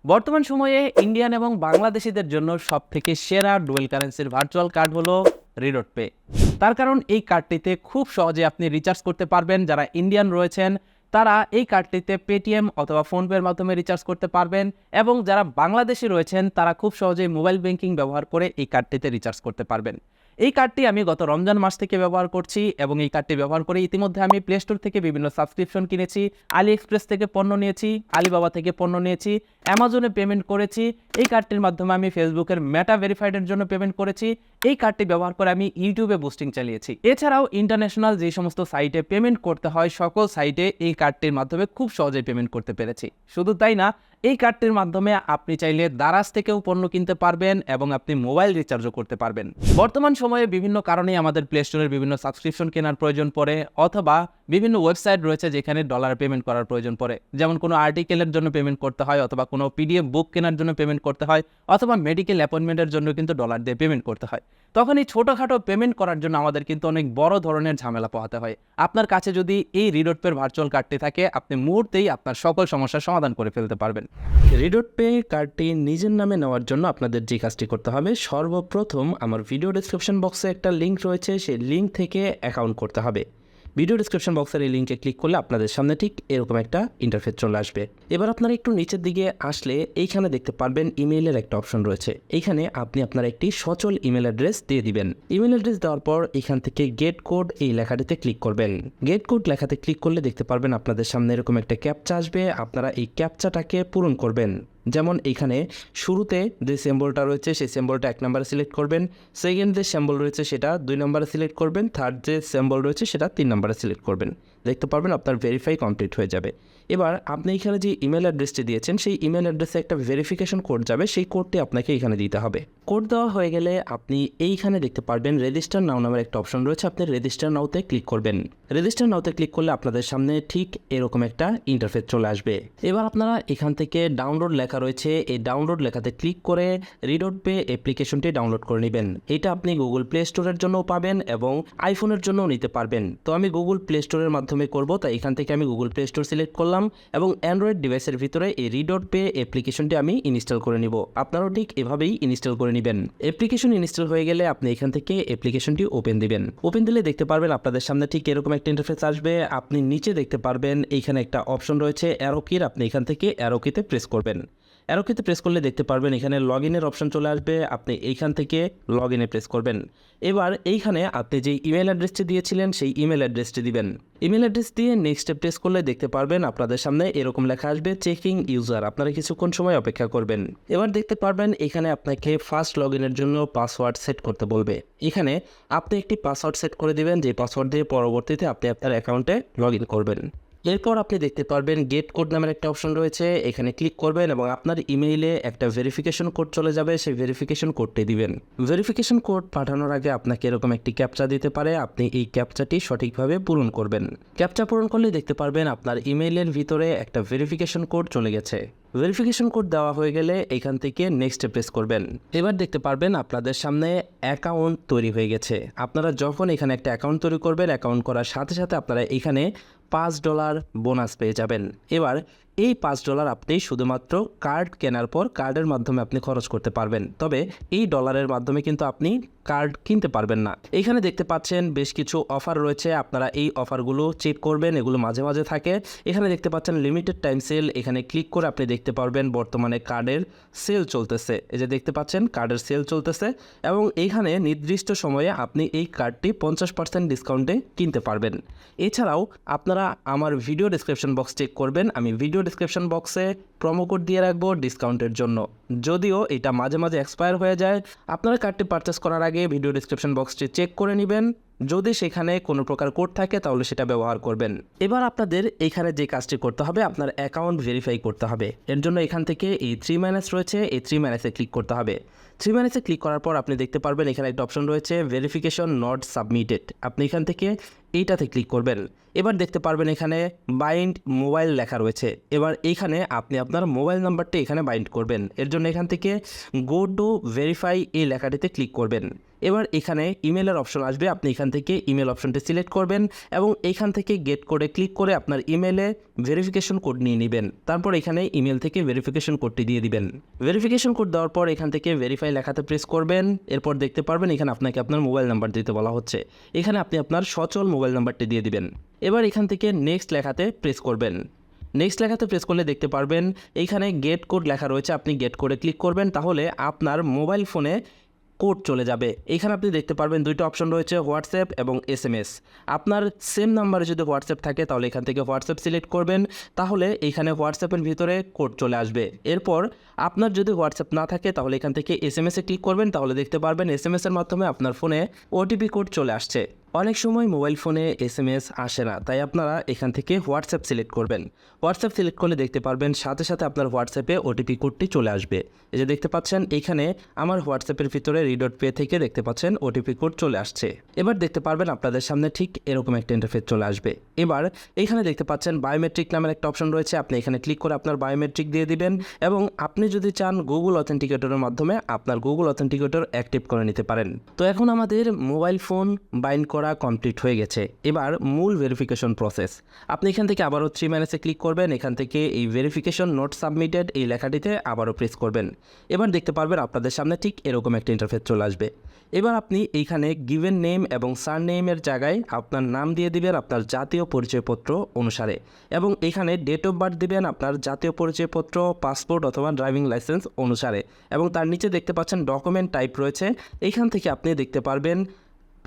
বর্তমান সময়ে ইন্ডিয়ান এবং বাংলাদেশিদের জন্য সবথেকে সেরা ডুয়েল কারেন্সির ভার্চুয়াল কার্ড হলো রিডট পে। তার কারণ এই কার্ডটিতে খুব সহজে আপনি রিচার্জ করতে পারবেন। যারা ইন্ডিয়ান রয়েছেন তারা এই কার্ডটিতে পেটিএম অথবা ফোনপের মাধ্যমে রিচার্জ করতে পারবেন, এবং যারা বাংলাদেশি রয়েছেন তারা খুব সহজেই মোবাইল ব্যাংকিং ব্যবহার করে এই কার্ডটিতে রিচার্জ করতে পারবেন। এই কার্ডটি আমি গত রমজান মাস থেকে ব্যবহার করছি, এবং এই কার্ডটি ব্যবহার করে ইতিমধ্যে আমি প্লে স্টোর থেকে বিভিন্ন সাবস্ক্রিপশন কিনেছি, আলি এক্সপ্রেস থেকে পণ্য নিয়েছি, আলিবাবা থেকে পণ্য নিয়েছি, অ্যামাজনে পেমেন্ট করেছি। এই কার্ডটির মাধ্যমে আমি ফেসবুকের মেটা ভেরিফাইডের জন্য পেমেন্ট করেছি। এই কার্ডটি ব্যবহার করে আমি ইউটিউবে বুস্টিং চালিয়েছি। এছাড়াও ইন্টারন্যাশনাল যে সমস্ত সাইটে পেমেন্ট করতে হয় সকল সাইটে এই কার্ডটির মাধ্যমে খুব সহজেই পেমেন্ট করতে পেরেছি। শুধু তাই না, এই কার্ডটির মাধ্যমে আপনি চাইলে দারাজ থেকেও পণ্য কিনতে পারবেন এবং আপনি মোবাইল রিচার্জও করতে পারবেন। বর্তমান সময়ে বিভিন্ন কারণেই আমাদের প্লে স্টোরের বিভিন্ন সাবস্ক্রিপশন কেনার প্রয়োজন পড়ে, অথবা বিভিন্ন ওয়েবসাইট রয়েছে যেখানে ডলার পেমেন্ট করার প্রয়োজন পড়ে। যেমন কোনো আর্টিকেলের জন্য পেমেন্ট করতে হয়, অথবা কোনো পিডিএফ বুক কেনার জন্য পেমেন্ট করতে হয়, অথবা মেডিকেল অ্যাপয়েন্টমেন্টের জন্য কিন্তু ডলার দিয়ে পেমেন্ট করতে হয়। তখন এই ছোটোখাটো পেমেন্ট করার জন্য আমাদের কিন্তু অনেক বড় ধরনের ঝামেলা পোহাতে হয়। আপনার কাছে যদি এই রিডট পের ভার্চুয়াল কার্ডটি থাকে, আপনি মুহূর্তেই আপনার সকল সমস্যার সমাধান করে ফেলতে পারবেন। রিডট পে কার্ডটি নিজের নামে নেওয়ার জন্য আপনাদের যে কাজটি করতে হবে, সর্বপ্রথম আমার ভিডিও ডেসক্রিপশন বক্সে একটা লিঙ্ক রয়েছে, সেই লিঙ্ক থেকে অ্যাকাউন্ট করতে হবে। ভিডিও ডিসক্রিপশন বক্সের এই লিঙ্কে ক্লিক করলে আপনাদের সামনে ঠিক এরকম একটা ইন্টারফেস চলে আসবে। এবার আপনারা একটু নিচের দিকে আসলে এইখানে দেখতে পারবেন ইমেইলের একটা অপশন রয়েছে। এইখানে আপনি আপনার একটি সচল ইমেল অ্যাড্রেস দিয়ে দিবেন। ইমেল অ্যাড্রেস দেওয়ার পর এখান থেকে গেট কোড এই লেখাটিতে ক্লিক করবেন। গেট কোড লেখাতে ক্লিক করলে দেখতে পারবেন আপনাদের সামনে এরকম একটা ক্যাপচা আসবে। আপনারা এই ক্যাপচাটাকে পূরণ করবেন। যেমন এইখানে শুরুতে যে সিম্বলটা রয়েছে সেই সিম্বলটা 1 নম্বরে সিলেক্ট করবেন, সেকেন্ড যে সিম্বল রয়েছে সেটা 2 নম্বরে সিলেক্ট করবেন, থার্ড যে সিম্বল রয়েছে সেটা 3 নম্বরে সিলেক্ট করবেন। দেখতে পারবেন আপনার ভেরিফাই কমপ্লিট হয়ে যাবে। এবার আপনি এখানে যে ইমেল অ্যাড্রেসটি দিয়েছেন সেই ইমেল অ্যাড্রেসে একটা ভেরিফিকেশন কোড যাবে, সেই কোডটি আপনাকে এখানে দিতে হবে। কোড দেওয়া হয়ে গেলে আপনি এইখানে দেখতে পারবেন রেজিস্টার নাও নামের একটা অপশন রয়েছে, আপনি রেজিস্টার নাওতে ক্লিক করবেন। রেজিস্টার নাওতে ক্লিক করলে আপনাদের সামনে ঠিক এরকম একটা ইন্টারফেস চলে আসবে। এবার আপনারা এখান থেকে ডাউনলোড লেখা রয়েছে, এই ডাউনলোড লেখাতে ক্লিক করে রিডট পে অ্যাপ্লিকেশনটি ডাউনলোড করে নেবেন। এটা আপনি গুগল প্লে স্টোরের জন্যও পাবেন এবং আইফোনের জন্যও নিতে পারবেন। তো আমি গুগল প্লে স্টোরের মাধ্যমে করব, তাই এখান থেকে আমি গুগল প্লে স্টোর সিলেক্ট করলাম এবং অ্যান্ড্রয়েড ডিভাইসের ভিতরে এই রিডট পে অ্যাপ্লিকেশনটি আমি ইনস্টল করে নিব। আপনারাও ঠিক এভাবেই ইনস্টল করে নেবেন। অ্যাপ্লিকেশন ইনস্টল হয়ে গেলে আপনি এখান থেকে অ্যাপ্লিকেশনটি ওপেন দিবেন। ওপেন দিলে দেখতে পারবেন আপনাদের সামনে ঠিক এরকম একটা ইন্টারফেস আসবে। আপনি নিচে দেখতে পারবেন এইখানে একটা অপশন রয়েছে অ্যারো কির, আপনি এখান থেকে অ্যারো কিতে প্রেস করবেন। অ্যারো কিতে প্রেস করলে দেখতে পারবেন এখানে লগ ইনের অপশন চলে আসবে, আপনি এইখান থেকে লগ ইনে প্রেস করবেন। এবার এইখানে আপনি যে ইমেল অ্যাড্রেসটি দিয়েছিলেন সেই ইমেল অ্যাড্রেসটি দিবেন। ইমেল অ্যাড্রেস দিয়ে নেক্সটে প্রেস করলে দেখতে পারবেন আপনাদের সামনে এরকম লেখা আসবে চেকিং ইউজার, আপনারা কিছুক্ষণ সময় অপেক্ষা করবেন। এবার দেখতে পারবেন এখানে আপনাকে ফার্স্ট লগ ইনের জন্য পাসওয়ার্ড সেট করতে বলবে। এখানে আপনি একটি পাসওয়ার্ড সেট করে দিবেন, যে পাসওয়ার্ড দিয়ে পরবর্তীতে আপনি আপনার অ্যাকাউন্টে লগ ইন করবেন। এরপর আপনি দেখতে পারবেন গেট কোড নামের একটা অপশন রয়েছে, এখানে ক্লিক করবেন এবং আপনার ইমেইলে একটা ভেরিফিকেশন কোড চলে যাবে, সেই ভেরিফিকেশন কোডটি দিবেন। ভেরিফিকেশন কোড পাঠানোর আগে আপনাকে এরকম একটি ক্যাপচা দিতে পারে, আপনি এই ক্যাপচাটি সঠিকভাবে পূরণ করবেন। ক্যাপচা পূরণ করলে দেখতে পারবেন আপনার ইমেইলের ভিতরে একটা ভেরিফিকেশন কোড চলে গেছে। ভেরিফিকেশন কোড দেওয়া হয়ে গেলে এখান থেকে নেক্সটে প্রেস করবেন। এবার দেখতে পারবেন আপনাদের সামনে অ্যাকাউন্ট তৈরি হয়ে গেছে। আপনারা যখন এখানে একটা অ্যাকাউন্ট তৈরি করবেন, অ্যাকাউন্ট করার সাথে সাথে আপনারা এখানে $5 বোনাস পেয়ে যাবেন। এবার এই $5 আপনি শুধুমাত্র কার্ড কেনার পর কার্ডের মাধ্যমে আপনি খরচ করতে পারবেন, তবে এই ডলারের মাধ্যমে কিন্তু আপনি কার্ড কিনতে পারবেন না। এখানে দেখতে পাচ্ছেন বেশ কিছু অফার রয়েছে, আপনারা এই অফারগুলো চেক করবেন, এগুলো মাঝে মাঝে থাকে। এখানে দেখতে পাচ্ছেন লিমিটেড টাইম সেল, এখানে ক্লিক করে আপনি দেখতে পারবেন বর্তমানে কার্ডের সেল চলতেছে। এই যে দেখতে পাচ্ছেন কার্ডের সেল চলতেছে, এবং এইখানে নির্দিষ্ট সময়ে আপনি এই কার্ডটি 50% ডিসকাউন্টে কিনতে পারবেন। এছাড়াও আপনারা আমার ভিডিও ডেসক্রিপশন বক্স চেক করবেন, আমি ভিডিও ডেসক্রিপশন বক্সে প্রোমো কোড দিয়ে রাখবো ডিসকাউন্টের জন্য। যদিও এটা মাঝে মাঝে এক্সপায়ার হয়ে যায়, আপনারা কার্ডটি পারচেস করার আগে ভিডিও ডেসক্রিপশন বক্সটি চেক করে নেবেন, যদি সেখানে কোনো প্রকার কোড থাকে তাহলে সেটা ব্যবহার করবেন। এবার আপনাদের এখানে যে কাজটি করতে হবে, আপনার অ্যাকাউন্ট ভেরিফাই করতে হবে। এর জন্য এখান থেকে এই 3 রয়েছে, এই 3 ক্লিক করতে হবে। 3 ক্লিক করার পর আপনি দেখতে পারবেন এখানে একটা অপশন রয়েছে ভেরিফিকেশন নট সাবমিটেড, আপনি এখান থেকে এইটাতে ক্লিক করবেন। এবার দেখতে পারবেন এখানে বাইন্ড মোবাইল লেখা রয়েছে। এবার এইখানে আপনি আপনার মোবাইল নাম্বারটি এখানে বাইন্ড করবেন। এর জন্য এখান থেকে গো টু ভেরিফাই এই লেখাটিতে ক্লিক করবেন। এবার এখানে ইমেলের অপশন আসবে, আপনি এখান থেকে ইমেল অপশনটি সিলেক্ট করবেন এবং এখান থেকে গেট কোডে ক্লিক করে আপনার ইমেলে ভেরিফিকেশন কোড নিয়ে নেবেন। তারপর এখানে ইমেল থেকে ভেরিফিকেশন কোডটি দিয়ে দিবেন। ভেরিফিকেশন কোড দেওয়ার পর এখান থেকে ভেরিফাই লেখাতে প্রেস করবেন। এরপর দেখতে পারবেন এখানে আপনাকে আপনার মোবাইল নাম্বার দিতে বলা হচ্ছে। এখানে আপনি আপনার সচল মোবাইল নাম্বারটি দিয়ে দিবেন। এবার এখান থেকে নেক্সট লেখাতে প্রেস করবেন। নেক্সট লেখাতে প্রেস করলে দেখতে পারবেন এইখানে গেট কোড লেখা রয়েছে, আপনি গেট কোডে ক্লিক করবেন। তাহলে আপনার মোবাইল ফোনে কোড চলে যাবে। এখানে আপনি দেখতে পারবেন দুইটা অপশন রয়েছে, হোয়াটসঅ্যাপ এবং SMS। আপনার সেম নাম্বারে যদি হোয়াটসঅ্যাপ থাকে তাহলে এখান থেকে হোয়াটসঅ্যাপ সিলেক্ট করবেন, তাহলে এইখানে হোয়াটসঅ্যাপের ভিতরে কোড চলে আসবে। এরপর আপনার যদি হোয়াটসঅ্যাপ না থাকে তাহলে এখান থেকে SMS ক্লিক করবেন, তাহলে দেখতে পারবেন SMS এর মাধ্যমে আপনার ফোনে OTP কোড চলে আসছে। অনেক সময় মোবাইল ফোনে SMS আসে না, তাই আপনারা এখান থেকে হোয়াটসঅ্যাপ সিলেক্ট করবেন। হোয়াটসঅ্যাপ সিলেক্ট করলে দেখতে পারবেন সাথে সাথে আপনার হোয়াটসঅ্যাপে OTP কোডটি চলে আসবে। এই যে দেখতে পাচ্ছেন এইখানে আমার হোয়াটসঅ্যাপের ভিতরে রি.পে থেকে দেখতে পাচ্ছেন OTP কোড চলে আসছে। এবার দেখতে পারবেন আপনাদের সামনে ঠিক এরকম একটা ইন্টারফেস চলে আসবে। এবার এইখানে দেখতে পাচ্ছেন বায়োমেট্রিক নামের একটা অপশন রয়েছে, আপনি এখানে ক্লিক করে আপনার বায়োমেট্রিক দিয়ে দিবেন এবং আপনি যদি চান গুগল অথেন্টিকেটরের মাধ্যমে আপনার গুগল অথেন্টিকেটর অ্যাক্টিভ করে নিতে পারেন। তো এখন আমাদের মোবাইল ফোন বাইন্ড করা কমপ্লিট হয়ে গেছে। এবার মূল ভেরিফিকেশন প্রসেস, আপনি এখান থেকে আবারও 3 মাইনাসে ক্লিক করবেন। এখান থেকে এই ভেরিফিকেশন নট সাবমিটেড এই লেখাটিতে আবারও প্রেস করবেন। এবার দেখতে পারবেন আপনাদের সামনে ঠিক এরকম একটা ইন্টারফেস চলে আসবে। এবার আপনি এইখানে গিভেন নেম এবং সার নেমের জায়গায় আপনার নাম দিয়ে দিবেন আপনার জাতীয় পরিচয়পত্র অনুসারে এবং এখানে ডেট অফ বার্থ দিবেন আপনার জাতীয় পরিচয়পত্র, পাসপোর্ট অথবা ড্রাইভিং লাইসেন্স অনুসারে এবং তার নিচে দেখতে পাচ্ছেন ডকুমেন্ট টাইপ রয়েছে। এইখান থেকে আপনি দেখতে পারবেন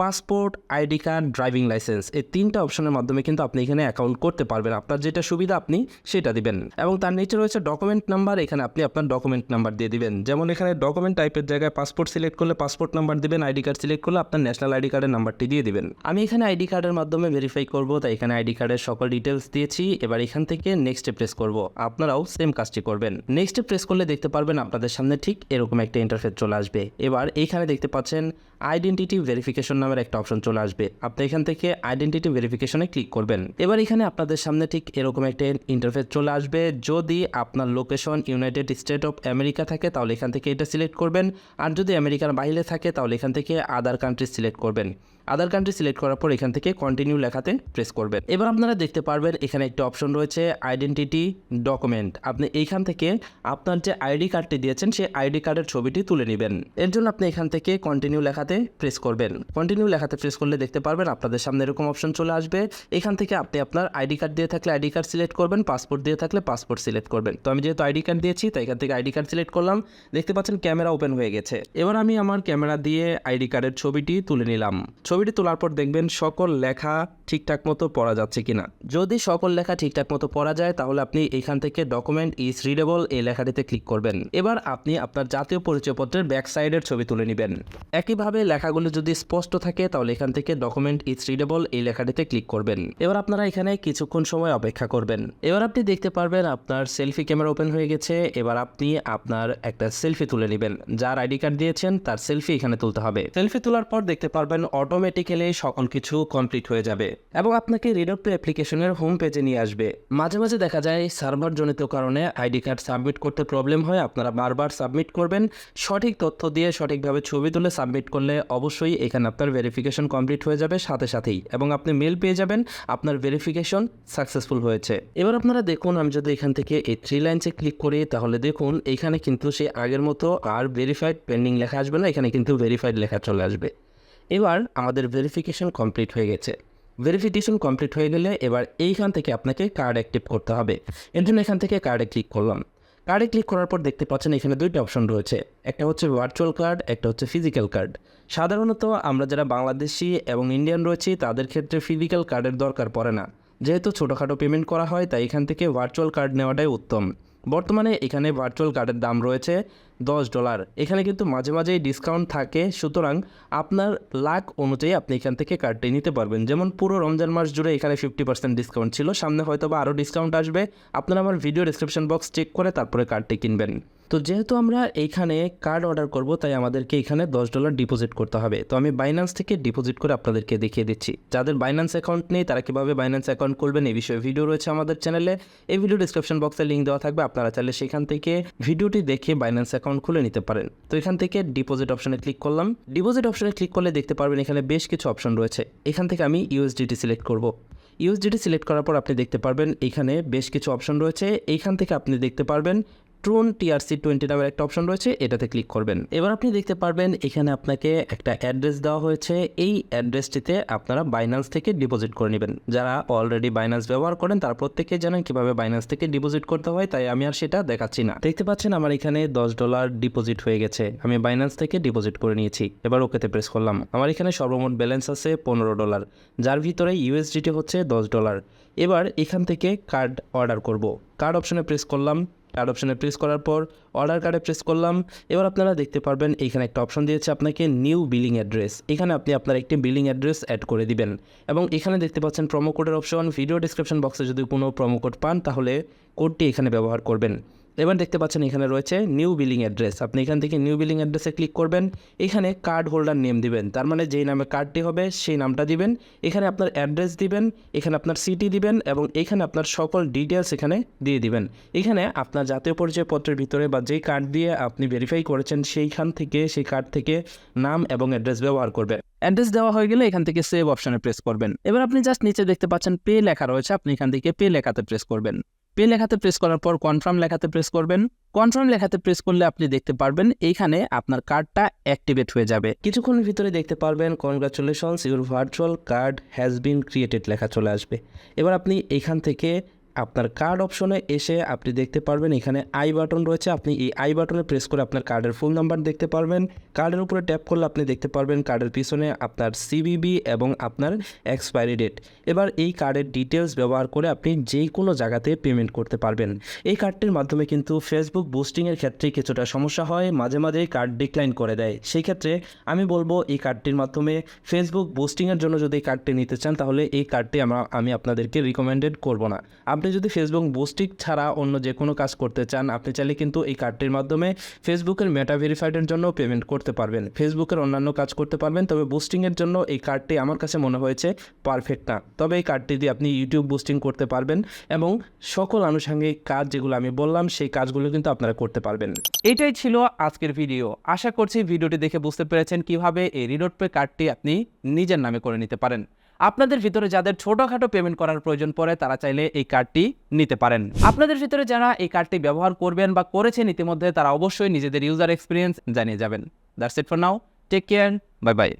passport, ID card, driving licence, এই 3টা অপশনের মাধ্যমে কিন্তু আপনি এখানে অ্যাকাউন্ট করতে পারবেন। আপনার যেটা সুবিধা আপনি সেটা দিবেন এবং তার নিচে রয়েছে ডকুমেন্ট নাম্বার, এখানে আপনি আপনার ডকুমেন্ট নাম্বার দিয়ে দিবেন। যেমন এখানে ডকুমেন্ট টাইপের জায়গায় পাসপোর্ট সিলেক্ট করলে পাসপোর্ট নাম্বার দিবেন, আইডি কার্ড সিলেক্ট করলে আপনার ন্যাশনাল আইডি কার্ডের নাম্বারটি দিয়ে দিবেন। আমি এখানে আইডি কার্ডের মাধ্যমে ভেরিফাই করব, তাই এখানে আইডি কার্ডের সকল ডিটেলস দিয়েছি। এবার এখান থেকে নেক্সটে প্রেস করব, আপনারাও সেম কাজটি করবেন। নেক্সটে প্রেস করলে দেখতে পারবেন আপনাদের সামনে ঠিক এরকম একটা ইন্টারফেস চলে আসবে। এবার এইখানে দেখতে পাচ্ছেন আইডেন্টিটি ভেরিফিকেশন নামের একটা অপশন চলে আসবে, আপনি এখান থেকে আইডেন্টিটি ভেরিফিকেশনে ক্লিক করবেন। এবার এখানে আপনাদের সামনে ঠিক এরকম একটা ইন্টারফেস চলে আসবে। যদি আপনার location United state of America থাকে তাহলে এখান থেকে এটা সিলেক্ট করবেন, আর যদি আমেরিকার বাইরে থাকে তাহলে এখান থেকে আদার কান্ট্রি সিলেক্ট করবেন। আদার কান্ট্রি সিলেক্ট করার পর এখান থেকে কন্টিনিউ লেখাতে প্রেস করবেন। এবার আপনারা দেখতে পারবেন এখানে একটা অপশন রয়েছে আইডেন্টিটি ডকুমেন্ট, আপনি এইখান থেকে আপনার যে আইডি কার্ডটি দিয়েছেন সেই আইডি কার্ডের ছবিটি তুলে নেবেন। এর জন্য আপনি এখান থেকে কন্টিনিউ লেখাতে প্রেস করবেন। কন্টিনিউ লেখাতে প্রেস করলে দেখতে পারবেন আপনাদের সামনে এরকম অপশন চলে আসবে। এখান থেকে আপনি আপনার আইডি কার্ড দিয়ে থাকলে আইডি কার্ড সিলেক্ট করবেন, পাসপোর্ট দিয়ে থাকলে পাসপোর্ট সিলেক্ট করবেন। তো আমি যেহেতু আইডি কার্ড দিয়েছি তাই এখান থেকে আইডি কার্ড সিলেক্ট করলাম। দেখতে পাচ্ছেন ক্যামেরা ওপেন হয়ে গেছে। এবার আমি আমার ক্যামেরা দিয়ে আইডি কার্ডের ছবিটি তুলে নিলাম। ছবিটি তোলার পর দেখবেন সকল লেখা ঠিকঠাক মতো পড়া যাচ্ছে কিনা। যদি সকল লেখা ঠিকঠাক মতো পড়া যায় তাহলে আপনি এখান থেকে ডকুমেন্ট ইজ রিডেবল এই লেখাটিতে ক্লিক করবেন। এবার আপনি আপনার জাতীয় পরিচয়পত্রের ব্যাক সাইডের ছবি তুলে নেবেন। একইভাবে লেখাগুলো যদি স্পষ্ট থাকে তাহলে এখান থেকে ডকুমেন্ট ইজ রিডেবল এই লেখাটিতে ক্লিক করবেন। এবার আপনারা এখানে কিছুক্ষণ সময় অপেক্ষা করবেন। এবার আপনি দেখতে পারবেন আপনার সেলফি ক্যামেরা ওপেন হয়ে গেছে। এবার আপনি আপনার একটা সেলফি তুলে নেবেন, যার আইডি কার্ড দিয়েছেন তার সেলফি এখানে তুলতে হবে। সেলফি তোলার পর দেখতে পারবেন অটোমেটিক্যালি সকল কিছু কমপ্লিট হয়ে যাবে এবং আপনাকে রি.পে অ্যাপ্লিকেশনের হোম পেজে নিয়ে আসবে। মাঝে মাঝে দেখা যায় সার্ভার জনিত কারণে আইডি কার্ড সাবমিট করতে প্রবলেম হয়, আপনারা বারবার সাবমিট করবেন। সঠিক তথ্য দিয়ে সঠিকভাবে ছবি তুলে সাবমিট করলে অবশ্যই এখানে আপনার ভেরিফিকেশন কমপ্লিট হয়ে যাবে সাথে সাথেই এবং আপনি মেল পেয়ে যাবেন আপনার ভেরিফিকেশন সাকসেসফুল হয়েছে। এবার আপনারা দেখুন, আমি যদি এখান থেকে এই 3 লাইনসে ক্লিক করি তাহলে দেখুন এখানে কিন্তু সেই আগের মতো আর ভেরিফাইড পেন্ডিং লেখা আসবে না, এখানে কিন্তু ভেরিফাইড লেখা চলে আসবে। এবার আমাদের ভেরিফিকেশন কমপ্লিট হয়ে গেছে। ভেরিফিকেশন কমপ্লিট হয়ে গেলে এবার এইখান থেকে আপনাকে কার্ড অ্যাক্টিভ করতে হবে। এর জন্য এখান থেকে কার্ডে ক্লিক করলাম। কার্ডে ক্লিক করার পর দেখতে পাচ্ছেন এখানে 2টা অপশন রয়েছে, একটা হচ্ছে ভার্চুয়াল কার্ড, একটা হচ্ছে ফিজিক্যাল কার্ড। সাধারণত আমরা যারা বাংলাদেশি এবং ইন্ডিয়ান রয়েছি তাদের ক্ষেত্রে ফিজিক্যাল কার্ডের দরকার পড়ে না, যেহেতু ছোটোখাটো পেমেন্ট করা হয় তাই এখান থেকে ভার্চুয়াল কার্ড নেওয়াটাই উত্তম। বর্তমানে এখানে ভার্চুয়াল কার্ডের দাম রয়েছে $10। এখানে কিন্তু মাঝে মাঝেই ডিসকাউন্ট থাকে, সুতরাং আপনার লাক অনুযায়ী আপনি এখান থেকে কার্ডটি নিতে পারবেন। যেমন পুরো রমজান মাস জুড়ে এখানে 50% ডিসকাউন্ট ছিল, সামনে হয়তো বা আরও ডিসকাউন্ট আসবে। আপনারা আমার ভিডিও ডেসক্রিপশন বক্স চেক করে তারপরে কার্ডটি কিনবেন। তো যেহেতু আমরা এইখানে কার্ড অর্ডার করব, তাই আমাদেরকে এখানে $10 ডিপোজিট করতে হবে। তো আমি বাইন্যান্স থেকে ডিপোজিট করে আপনাদেরকে দেখিয়ে দিচ্ছি। যাদের বাইন্যান্স অ্যাকাউন্ট নেই তারা কীভাবে বাইন্যান্স অ্যাকাউন্ট করবেন এই বিষয়ে ভিডিও রয়েছে আমাদের চ্যানেলে। এই ভিডিও ডিসক্রিপশন বক্সে লিঙ্ক দেওয়া থাকবে, আপনারা চাইলে সেখান থেকে ভিডিওটি দেখে বাইন্যান্স অ্যাকাউন্ট খুলে নিতে পারেন। তো এখান থেকে ডিপোজিট অপশনে ক্লিক করলাম। ডিপোজিট অপশনে ক্লিক করলে দেখতে পারবেন এখানে বেশ কিছু অপশন রয়েছে। এখান থেকে আমি ইউএসডিটি সিলেক্ট করব। ইউএসডিটি সিলেক্ট করার পর আপনি দেখতে পারবেন এখানে বেশ কিছু অপশন রয়েছে। এইখান থেকে আপনি দেখতে পারবেন ট্রুন TRC20 নামের একটা অপশন রয়েছে, এটাতে ক্লিক করবেন। এবার আপনি দেখতে পারবেন এখানে আপনাকে একটা অ্যাড্রেস দেওয়া হয়েছে। এই অ্যাড্রেসটিতে আপনারা বাইন্যান্স থেকে ডিপোজিট করে নেবেন। যারা অলরেডি বাইন্যান্স ব্যবহার করেন তারা প্রত্যেকেই জানেন কীভাবে বাইন্যান্স থেকে ডিপোজিট করতে হয়, তাই আমি আর সেটা দেখাচ্ছি না। দেখতে পাচ্ছেন আমার এখানে $10 ডিপোজিট হয়ে গেছে। আমি বাইন্যান্স থেকে ডিপোজিট করে নিয়েছি। এবার ওকেতে প্রেস করলাম। আমার এখানে সর্বমোট ব্যালেন্স আছে $15, যার ভিতরে USDT হচ্ছে $10। এবার এখান থেকে কার্ড অর্ডার করব। কার্ড অপশনে প্রেস করলাম। কার্ড অপশনে প্রেস করার পর অর্ডার কার্ডে প্রেস করলাম। এবার আপনারা দেখতে পারবেন এইখানে একটা অপশন দিয়েছে আপনাকে নিউ বিলিং অ্যাড্রেস। এখানে আপনি আপনার একটি বিলিং অ্যাড্রেস অ্যাড করে দিবেন এবং এখানে দেখতে পাচ্ছেন প্রোমো কোডের অপশন। ভিডিও ডিসক্রিপশন বক্সে যদি কোনো প্রোমো কোড পান তাহলে কোডটি এখানে ব্যবহার করবেন। এবার দেখতে পাচ্ছেন এখানে রয়েছে নিউ বিলিং অ্যাড্রেস। আপনি এখান থেকে নিউ বিলিং অ্যাড্রেসে ক্লিক করবেন। এখানে কার্ড হোল্ডার নেম দিবেন, তার মানে যেই নামে কার্ডটি হবে সেই নামটা দিবেন। এখানে আপনার অ্যাড্রেস দিবেন, এখানে আপনার সিটি দিবেন এবং এখানে আপনার সকল ডিটেলস এখানে দিয়ে দিবেন। এখানে আপনার জাতীয় পরিচয়পত্রের ভিতরে বা যেই কার্ড দিয়ে আপনি ভেরিফাই করেছেন সেইখান থেকে সেই কার্ড থেকে নাম এবং অ্যাড্রেস ব্যবহার করবেন। অ্যাড্রেস দেওয়া হয়ে গেলে এখান থেকে সেভ অপশনে প্রেস করবেন। এবার আপনি জাস্ট নিচে দেখতে পাচ্ছেন পে লেখা রয়েছে, আপনি এখান থেকে পে লেখাতে প্রেস করবেন। পে লেখাতে প্রেস করার পর কনফার্ম লেখাতে প্রেস করবেন। কনফার্ম লেখাতে প্রেস করলে আপনি দেখতে পারবেন এইখানে আপনার কার্ডটা অ্যাক্টিভেট হয়ে যাবে। কিছুক্ষণের ভিতরে দেখতে পারবেন congratulations your virtual card has been created লেখা চলে আসবে। এবার আপনি এইখান থেকে আপনার কার্ড অপশনে এসে আপনি দেখতে পারবেন এখানে আই বাটন রয়েছে। আপনি এই আই বাটনে প্রেস করে আপনার কার্ডের ফুল নাম্বার দেখতে পারবেন। কার্ডের উপরে ট্যাপ করলে আপনি দেখতে পারবেন কার্ডের পিছনে আপনার CVV এবং আপনার এক্সপায়ারি ডেট। এবার এই কার্ডের ডিটেলস ব্যবহার করে আপনি যে কোনো জায়গাতে পেমেন্ট করতে পারবেন। এই কার্ডটির মাধ্যমে কিন্তু ফেসবুক বুস্টিংয়ের ক্ষেত্রে কিছুটা সমস্যা হয়, মাঝে মাঝে কার্ড ডিক্লাইন করে দেয়। সেই ক্ষেত্রে আমি বলবো এই কার্ডটির মাধ্যমে ফেসবুক বুস্টিংয়ের জন্য যদি এই কার্ডটি নিতে চান তাহলে এই কার্ডটি আমি আপনাদেরকে রিকমেন্ডেড করব না। আপনি যদি ফেসবুক বুস্টিং ছাড়া অন্য যে কোনো কাজ করতে চান আপনি চাইলে কিন্তু এই কার্ডটির মাধ্যমে ফেসবুকের মেটা ভেরিফাইডের জন্য পেমেন্ট করতে পারবেন, ফেসবুকের অন্যান্য কাজ করতে পারবেন। তবে বুস্টিংয়ের জন্য এই কার্ডটি আমার কাছে মনে হয়েছে পারফেক্ট না। তবে এই কার্ডটি দিয়ে আপনি ইউটিউব বুস্টিং করতে পারবেন এবং সকল আনুষঙ্গিক কাজ যেগুলো আমি বললাম সেই কাজগুলো কিন্তু আপনারা করতে পারবেন। এটাই ছিল আজকের ভিডিও। আশা করছি ভিডিওটি দেখে বুঝতে পেরেছেন কিভাবে এই রিডট পে কার্ডটি আপনি নিজের নামে করে নিতে পারেন। আপনাদের ভিতরে যাদের ছোটখাটো পেমেন্ট করার প্রয়োজন পড়ে তারা চাইলে এই কার্ডটি নিতে পারেন। আপনাদের ভিতরে যারা এই কার্ডটি ব্যবহার করবেন বা করেছেন ইতিমধ্যে তারা অবশ্যই নিজেদের ইউজার এক্সপিরিয়েন্স জানিয়ে যাবেন। That's it for now, take care, bye by.